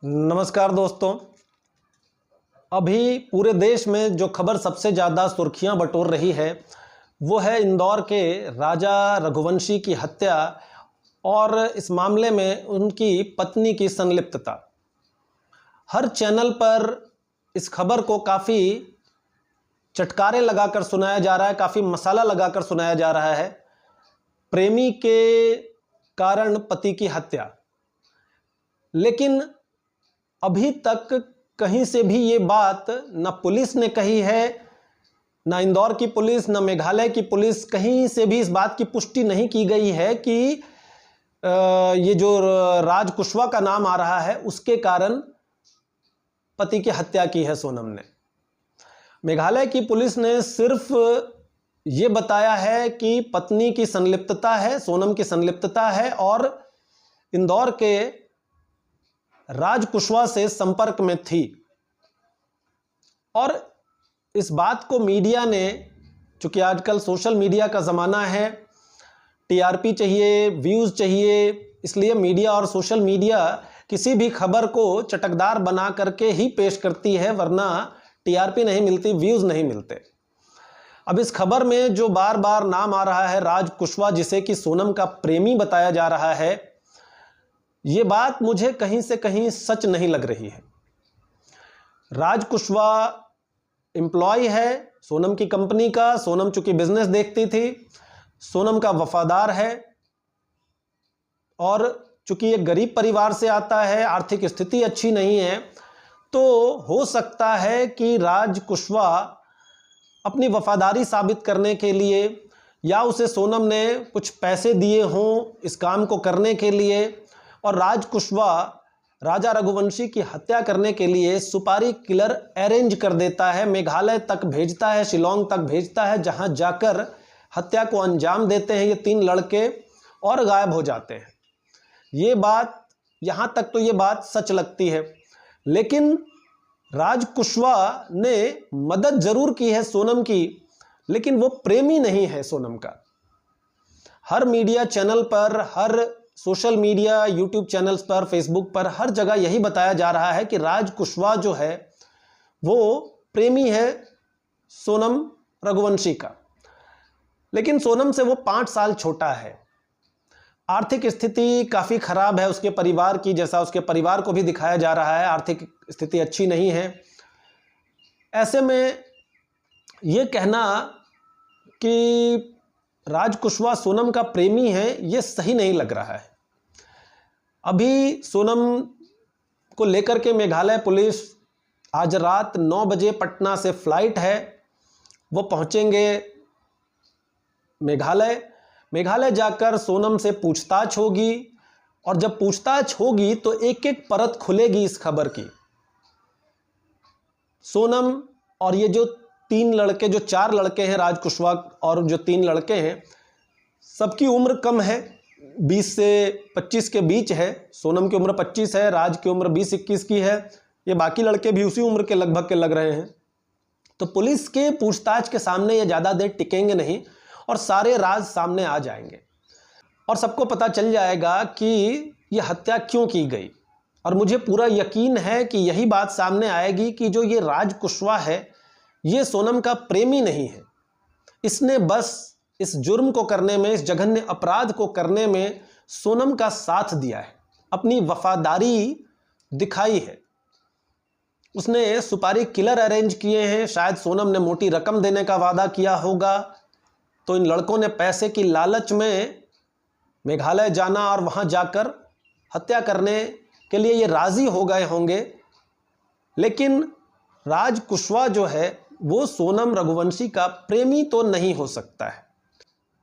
नमस्कार दोस्तों। अभी पूरे देश में जो खबर सबसे ज़्यादा सुर्खियां बटोर रही है वो है इंदौर के राजा रघुवंशी की हत्या और इस मामले में उनकी पत्नी की संलिप्तता। हर चैनल पर इस खबर को काफ़ी चटकारे लगाकर सुनाया जा रहा है, काफ़ी मसाला लगाकर सुनाया जा रहा है। प्रेमी के कारण पति की हत्या, लेकिन अभी तक कहीं से भी ये बात न पुलिस ने कही है, न इंदौर की पुलिस, न मेघालय की पुलिस, कहीं से भी इस बात की पुष्टि नहीं की गई है कि ये जो राज कुशवाहा का नाम आ रहा है उसके कारण पति की हत्या की है सोनम ने। मेघालय की पुलिस ने सिर्फ ये बताया है कि पत्नी की संलिप्तता है, सोनम की संलिप्तता है और इंदौर के राज कुशवाहा से संपर्क में थी। और इस बात को मीडिया ने, चूंकि आजकल सोशल मीडिया का ज़माना है, टीआरपी चाहिए, व्यूज़ चाहिए, इसलिए मीडिया और सोशल मीडिया किसी भी खबर को चटकदार बना करके ही पेश करती है, वरना टीआरपी नहीं मिलती, व्यूज़ नहीं मिलते। अब इस खबर में जो बार बार नाम आ रहा है राज कुशवाहा, जिसे कि सोनम का प्रेमी बताया जा रहा है, ये बात मुझे कहीं से कहीं सच नहीं लग रही है। राज कुशवाहा एम्प्लॉय है सोनम की कंपनी का। सोनम चूंकि बिजनेस देखती थी, सोनम का वफादार है और चूंकि एक गरीब परिवार से आता है, आर्थिक स्थिति अच्छी नहीं है, तो हो सकता है कि राज कुशवाहा अपनी वफादारी साबित करने के लिए या उसे सोनम ने कुछ पैसे दिए हों इस काम को करने के लिए, और राज कुशवाहा राजा रघुवंशी की हत्या करने के लिए सुपारी किलर अरेंज कर देता है, मेघालय तक भेजता है, शिलोंग तक भेजता है, जहां जाकर हत्या को अंजाम देते हैं ये तीन लड़के और गायब हो जाते हैं। ये बात, यहां तक तो ये बात सच लगती है, लेकिन राज कुशवाहा ने मदद जरूर की है सोनम की, लेकिन वो प्रेमी नहीं है सोनम का। हर मीडिया चैनल पर, हर सोशल मीडिया, यूट्यूब चैनल्स पर, फेसबुक पर, हर जगह यही बताया जा रहा है कि राज कुशवाहा जो है वो प्रेमी है सोनम रघुवंशी का, लेकिन सोनम से वो 5 साल छोटा है। आर्थिक स्थिति काफ़ी खराब है उसके परिवार की, जैसा उसके परिवार को भी दिखाया जा रहा है, आर्थिक स्थिति अच्छी नहीं है। ऐसे में ये कहना कि राज कुशवाहा सोनम का प्रेमी है, ये सही नहीं लग रहा है। अभी सोनम को लेकर के मेघालय पुलिस, आज रात 9 बजे पटना से फ्लाइट है, वो पहुंचेंगे मेघालय जाकर सोनम से पूछताछ होगी, और जब पूछताछ होगी तो एक एक परत खुलेगी इस खबर की। सोनम और ये जो 3 लड़के, जो 4 लड़के हैं, राज कुशवाहा और जो 3 लड़के हैं, सबकी उम्र कम है, 20 से 25 के बीच है। सोनम की उम्र 25 है, राज की उम्र 20-21 की है, ये बाकी लड़के भी उसी उम्र के लगभग के लग रहे हैं। तो पुलिस के पूछताछ के सामने ये ज़्यादा देर टिकेंगे नहीं और सारे राज सामने आ जाएंगे और सबको पता चल जाएगा कि ये हत्या क्यों की गई। और मुझे पूरा यकीन है कि यही बात सामने आएगी कि जो ये राज कुशवाहा है ये सोनम का प्रेमी नहीं है, इसने बस इस जुर्म को करने में, इस जघन्य अपराध को करने में सोनम का साथ दिया है, अपनी वफादारी दिखाई है। उसने सुपारी किलर अरेंज किए हैं, शायद सोनम ने मोटी रकम देने का वादा किया होगा, तो इन लड़कों ने पैसे की लालच में मेघालय जाना और वहां जाकर हत्या करने के लिए ये राजी हो गए होंगे। लेकिन राज कुशवाहा जो है वो सोनम रघुवंशी का प्रेमी तो नहीं हो सकता है।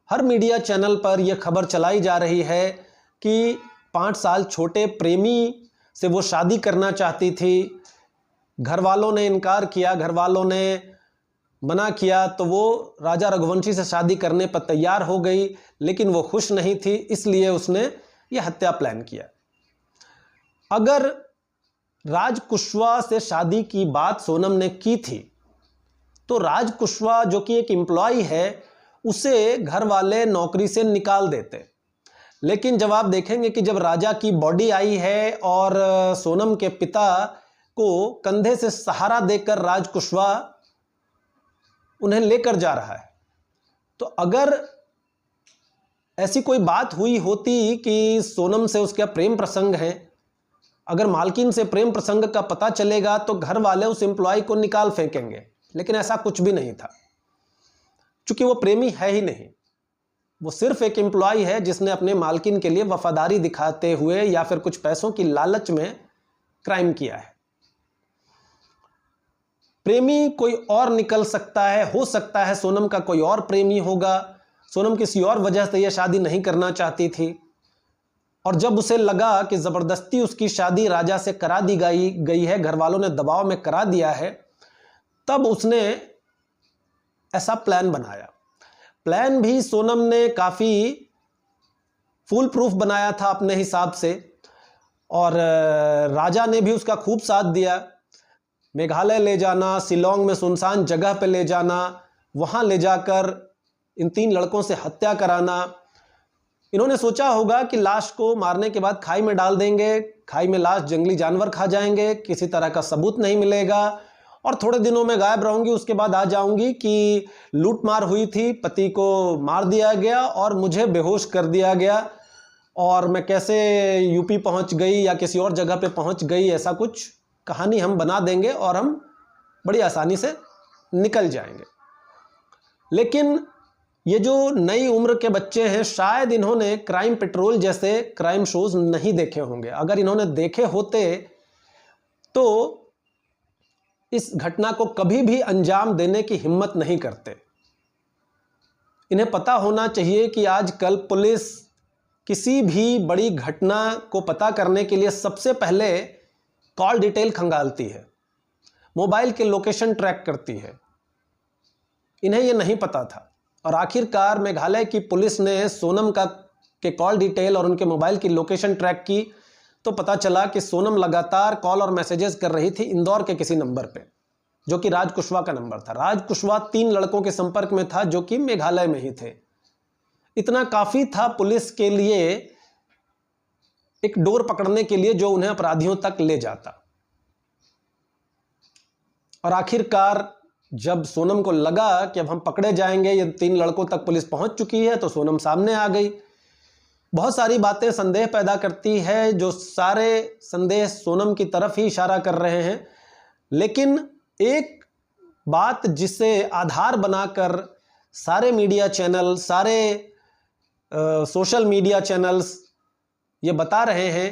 हर मीडिया चैनल पर यह खबर चलाई जा रही है कि 5 साल छोटे प्रेमी से वो शादी करना चाहती थी, घर वालों ने इनकार किया, घर वालों ने मना किया, तो वो राजा रघुवंशी से शादी करने पर तैयार हो गई, लेकिन वो खुश नहीं थी, इसलिए उसने यह हत्या प्लान किया। अगर राज कुशवाहा से शादी की बात सोनम ने की थी तो राज कुशवाहा जो कि एक एम्प्लॉय है, उसे घर वाले नौकरी से निकाल देते, लेकिन जब आप देखेंगे कि जब राजा की बॉडी आई है और सोनम के पिता को कंधे से सहारा देकर राज कुशवाहा उन्हें लेकर जा रहा है, तो अगर ऐसी कोई बात हुई होती कि सोनम से उसका प्रेम प्रसंग है, अगर मालकिन से प्रेम प्रसंग का पता चलेगा तो घर वाले उस एम्प्लॉय को निकाल फेंकेंगे। लेकिन ऐसा कुछ भी नहीं था, क्योंकि वो प्रेमी है ही नहीं, वो सिर्फ एक एम्प्लॉय है जिसने अपने मालकिन के लिए वफादारी दिखाते हुए या फिर कुछ पैसों की लालच में क्राइम किया है। प्रेमी कोई और निकल सकता है, हो सकता है सोनम का कोई और प्रेमी होगा, सोनम किसी और वजह से यह शादी नहीं करना चाहती थी, और जब उसे लगा कि ज़बरदस्ती उसकी शादी राजा से करा दी गई है, घर वालों ने दबाव में करा दिया है, तब उसने ऐसा प्लान बनाया। प्लान भी सोनम ने काफ़ी फूल प्रूफ बनाया था अपने हिसाब से, और राजा ने भी उसका खूब साथ दिया। मेघालय ले जाना, शिलोंग में सुनसान जगह पे ले जाना, वहाँ ले जाकर इन 3 लड़कों से हत्या कराना। इन्होंने सोचा होगा कि लाश को मारने के बाद खाई में डाल देंगे, खाई में लाश जंगली जानवर खा जाएंगे, किसी तरह का सबूत नहीं मिलेगा, और थोड़े दिनों में गायब रहूंगी, उसके बाद आ जाऊंगी कि लूटमार हुई थी, पति को मार दिया गया और मुझे बेहोश कर दिया गया, और मैं कैसे यूपी पहुंच गई या किसी और जगह पे पहुंच गई, ऐसा कुछ कहानी हम बना देंगे और हम बड़ी आसानी से निकल जाएंगे। लेकिन ये जो नई उम्र के बच्चे हैं, शायद इन्होंने क्राइम पेट्रोल जैसे क्राइम शोज नहीं देखे होंगे। अगर इन्होंने देखे होते तो इस घटना को कभी भी अंजाम देने की हिम्मत नहीं करते। इन्हें पता होना चाहिए कि आजकल पुलिस किसी भी बड़ी घटना को पता करने के लिए सबसे पहले कॉल डिटेल खंगालती है, मोबाइल के लोकेशन ट्रैक करती है। इन्हें यह नहीं पता था, और आखिरकार मेघालय की पुलिस ने सोनम के कॉल डिटेल और उनके मोबाइल की लोकेशन ट्रैक की, तो पता चला कि सोनम लगातार कॉल और मैसेजेस कर रही थी इंदौर के किसी नंबर पे, जो कि राज कुशवाहा का नंबर था। राज कुशवाहा 3 लड़कों के संपर्क में था जो कि मेघालय में ही थे। इतना काफ़ी था पुलिस के लिए, एक डोर पकड़ने के लिए जो उन्हें अपराधियों तक ले जाता। और आखिरकार जब सोनम को लगा कि अब हम पकड़े जाएंगे, ये 3 लड़कों तक पुलिस पहुंच चुकी है, तो सोनम सामने आ गई। बहुत सारी बातें संदेह पैदा करती है, जो सारे संदेह सोनम की तरफ ही इशारा कर रहे हैं। लेकिन एक बात जिसे आधार बनाकर सारे मीडिया चैनल, सारे सोशल मीडिया चैनल्स ये बता रहे हैं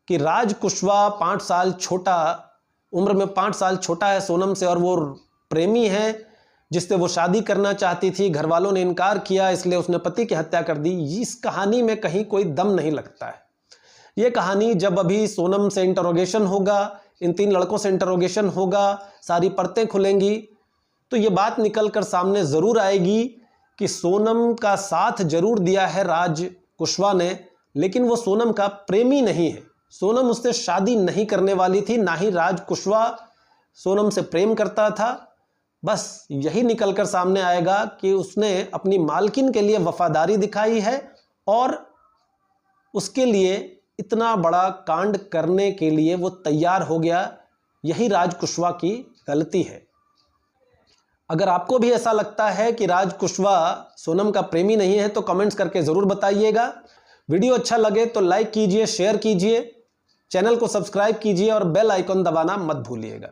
कि राज कुशवाहा 5 साल छोटा, उम्र में 5 साल छोटा है सोनम से, और वो प्रेमी है जिससे वो शादी करना चाहती थी। घर वालों ने इनकार किया, इसलिए उसने पति की हत्या कर दी। इस कहानी में कहीं कोई दम नहीं लगता है। ये कहानी जब अभी सोनम से इंटरोगेशन होगा, इन 3 लड़कों से इंटरोगेशन होगा, सारी परतें खुलेंगी, तो ये बात निकल कर सामने ज़रूर आएगी कि सोनम का साथ जरूर दिया है राज कुशवाहा ने, लेकिन वो सोनम का प्रेमी नहीं है। सोनम उससे शादी नहीं करने वाली थी, ना ही राज कुशवाहा सोनम से प्रेम करता था। बस यही निकलकर सामने आएगा कि उसने अपनी मालकिन के लिए वफादारी दिखाई है, और उसके लिए इतना बड़ा कांड करने के लिए वो तैयार हो गया। यही राज कुशवाहा की गलती है। अगर आपको भी ऐसा लगता है कि राज कुशवाहा सोनम का प्रेमी नहीं है, तो कमेंट्स करके ज़रूर बताइएगा। वीडियो अच्छा लगे तो लाइक कीजिए, शेयर कीजिए, चैनल को सब्सक्राइब कीजिए और बेल आइकन दबाना मत भूलिएगा।